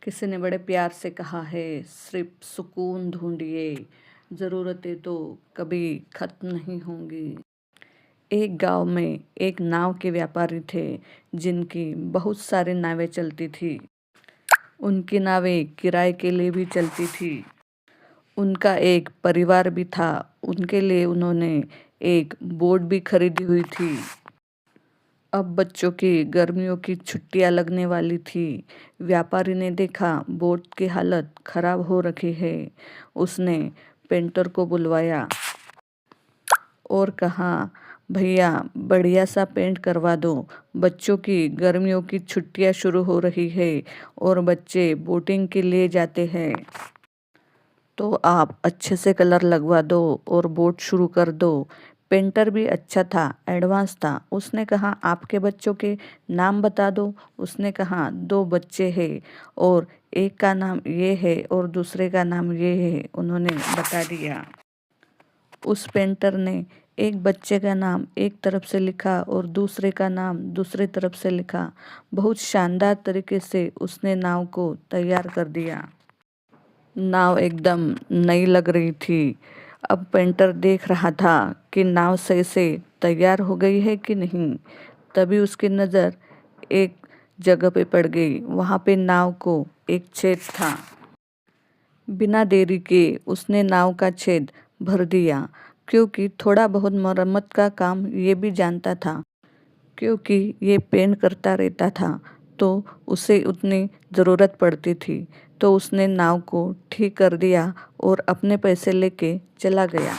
किसी ने बड़े प्यार से कहा है, सिर्फ सुकून ढूंढिए, ज़रूरतें तो कभी खत्म नहीं होंगी। एक गांव में एक नाव के व्यापारी थे, जिनकी बहुत सारी नावें चलती थी। उनकी नावें किराए के लिए भी चलती थी। उनका एक परिवार भी था। उनके लिए उन्होंने एक बोट भी खरीदी हुई थी। अब बच्चों की गर्मियों की छुट्टियां लगने वाली थी। व्यापारी ने देखा बोट की हालत खराब हो रखी है। उसने पेंटर को बुलवाया और कहा, भैया बढ़िया सा पेंट करवा दो। बच्चों की गर्मियों की छुट्टियां शुरू हो रही है और बच्चे बोटिंग के लिए जाते हैं, तो आप अच्छे से कलर लगवा दो और बोट शुरू कर दो। पेंटर भी अच्छा था, एडवांस था। उसने कहा, आपके बच्चों के नाम बता दो। उसने कहा, 2 बच्चे हैं और एक का नाम ये है और दूसरे का नाम ये है। उन्होंने बता दिया। उस पेंटर ने एक बच्चे का नाम एक तरफ से लिखा और दूसरे का नाम दूसरी तरफ से लिखा। बहुत शानदार तरीके से उसने नाव को तैयार कर दिया। नाव एकदम नई लग रही थी। अब पेंटर देख रहा था कि नाव सही से तैयार हो गई है कि नहीं। तभी उसकी नज़र एक जगह पे पड़ गई। वहाँ पे नाव को एक छेद था। बिना देरी के उसने नाव का छेद भर दिया, क्योंकि थोड़ा बहुत मरम्मत का काम ये भी जानता था। क्योंकि ये पेंट करता रहता था, तो उसे उतनी ज़रूरत पड़ती थी। तो उसने नाव को ठीक कर दिया और अपने पैसे लेके चला गया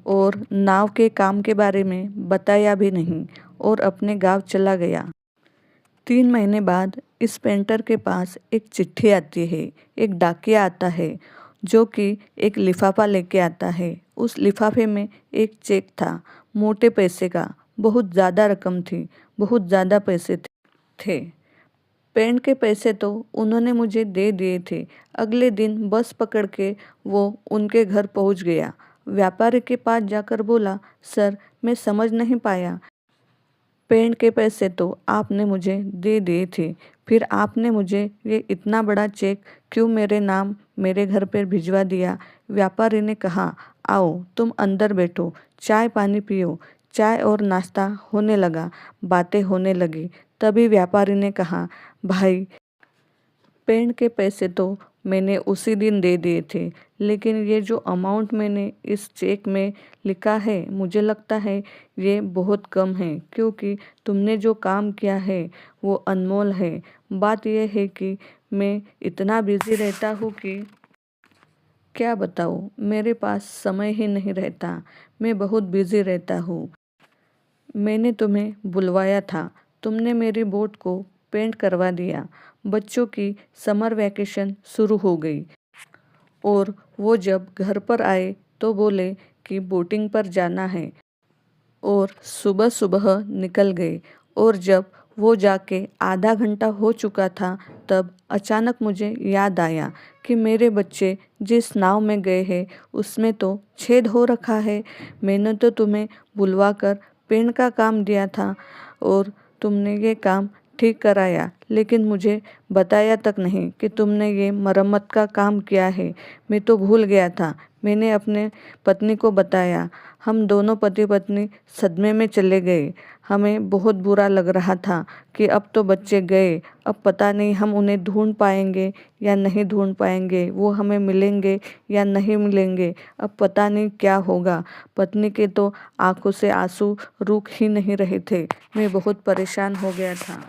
और नाव के काम के बारे में बताया भी नहीं और अपने गांव चला गया। 3 महीने बाद इस पेंटर के पास एक चिट्ठी आती है। एक डाकिया आता है, जो कि एक लिफाफा लेके आता है। उस लिफाफे में एक चेक था, मोटे पैसे का। बहुत ज़्यादा रकम थी, बहुत ज़्यादा पैसे थे। पेंट के पैसे तो उन्होंने मुझे दे दिए थे। अगले दिन बस पकड़ के वो उनके घर पहुंच गया। व्यापारी के पास जाकर बोला, सर मैं समझ नहीं पाया, पेंट के पैसे तो आपने मुझे दे दिए थे, फिर आपने मुझे ये इतना बड़ा चेक क्यों मेरे नाम मेरे घर पर भिजवा दिया। व्यापारी ने कहा, आओ तुम अंदर बैठो, चाय पानी पियो। चाय और नाश्ता होने लगा, बातें होने लगी। तभी व्यापारी ने कहा, भाई पेंट के पैसे तो मैंने उसी दिन दे दिए थे, लेकिन ये जो अमाउंट मैंने इस चेक में लिखा है, मुझे लगता है ये बहुत कम है, क्योंकि तुमने जो काम किया है वो अनमोल है। बात यह है कि मैं इतना बिजी रहता हूँ कि क्या बताऊँ, मेरे पास समय ही नहीं रहता। मैं बहुत बिजी रहता हूँ। मैंने तुम्हें बुलवाया था, तुमने मेरी बोट को पेंट करवा दिया। बच्चों की समर वैकेशन शुरू हो गई और वो जब घर पर आए तो बोले कि बोटिंग पर जाना है और सुबह सुबह निकल गए। और जब वो जाके आधा घंटा हो चुका था, तब अचानक मुझे याद आया कि मेरे बच्चे जिस नाव में गए हैं उसमें तो छेद हो रखा है। मैंने तो तुम्हें बुलवा कर पेंट का काम दिया था और तुमने ये काम ठीक कराया, लेकिन मुझे बताया तक नहीं कि तुमने ये मरम्मत का काम किया है। मैं तो भूल गया था। मैंने अपने पत्नी को बताया। हम दोनों पति पत्नी सदमे में चले गए। हमें बहुत बुरा लग रहा था कि अब तो बच्चे गए, अब पता नहीं हम उन्हें ढूंढ पाएंगे या नहीं ढूंढ पाएंगे, वो हमें मिलेंगे या नहीं मिलेंगे, अब पता नहीं क्या होगा। पत्नी के तो आंखों से आंसू रुक ही नहीं रहे थे। मैं बहुत परेशान हो गया था।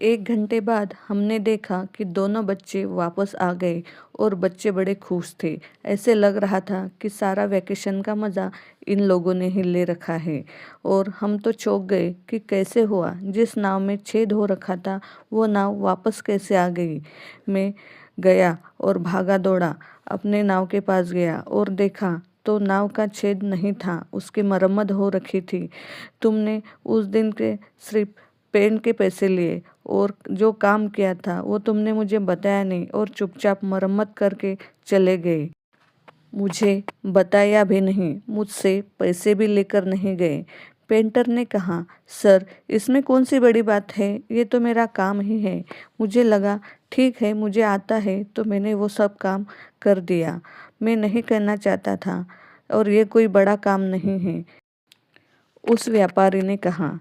1 घंटे बाद हमने देखा कि दोनों बच्चे वापस आ गए और बच्चे बड़े खुश थे। ऐसे लग रहा था कि सारा वैकेशन का मज़ा इन लोगों ने ही ले रखा है। और हम तो चौंक गए कि कैसे हुआ, जिस नाव में छेद हो रखा था वो नाव वापस कैसे आ गई। मैं गया और भागा दौड़ा अपने नाव के पास गया और देखा तो नाव का छेद नहीं था, उसकी मरम्मत हो रखी थी। तुमने उस दिन के सिर्फ पेंट के पैसे लिए और जो काम किया था वो तुमने मुझे बताया नहीं और चुपचाप मरम्मत करके चले गए। मुझे बताया भी नहीं, मुझसे पैसे भी लेकर नहीं गए। पेंटर ने कहा, सर इसमें कौन सी बड़ी बात है, ये तो मेरा काम ही है। मुझे लगा ठीक है, मुझे आता है तो मैंने वो सब काम कर दिया। मैं नहीं करना चाहता था और ये कोई बड़ा काम नहीं है। उस व्यापारी ने कहा,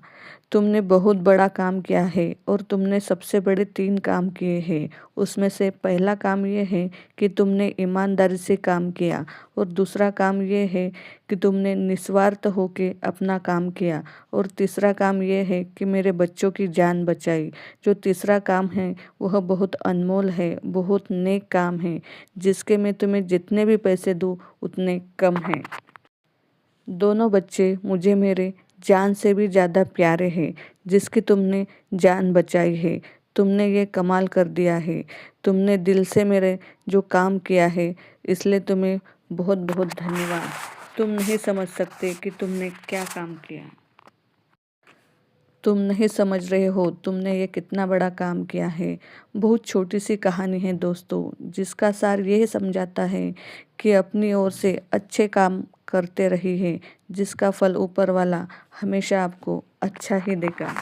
तुमने बहुत बड़ा काम किया है और तुमने सबसे बड़े 3 काम किए हैं। उसमें से पहला काम ये है कि तुमने ईमानदारी से काम किया और दूसरा काम ये है कि तुमने निस्वार्थ होके अपना काम किया और तीसरा काम ये है कि मेरे बच्चों की जान बचाई। जो तीसरा काम है वह बहुत अनमोल है, बहुत नेक काम है, जिसके मैं तुम्हें जितने भी पैसे दूँ उतने कम हैं। दोनों बच्चे मुझे मेरे जान से भी ज़्यादा प्यारे हैं, जिसकी तुमने जान बचाई है। तुमने ये कमाल कर दिया है। तुमने दिल से मेरे जो काम किया है, इसलिए तुम्हें बहुत बहुत धन्यवाद। तुम नहीं समझ सकते कि तुमने क्या काम किया। तुम नहीं समझ रहे हो तुमने ये कितना बड़ा काम किया है। बहुत छोटी सी कहानी है दोस्तों, जिसका सार यह समझाता है कि अपनी ओर से अच्छे काम करते रहिए, जिसका फल ऊपर वाला हमेशा आपको अच्छा ही देगा।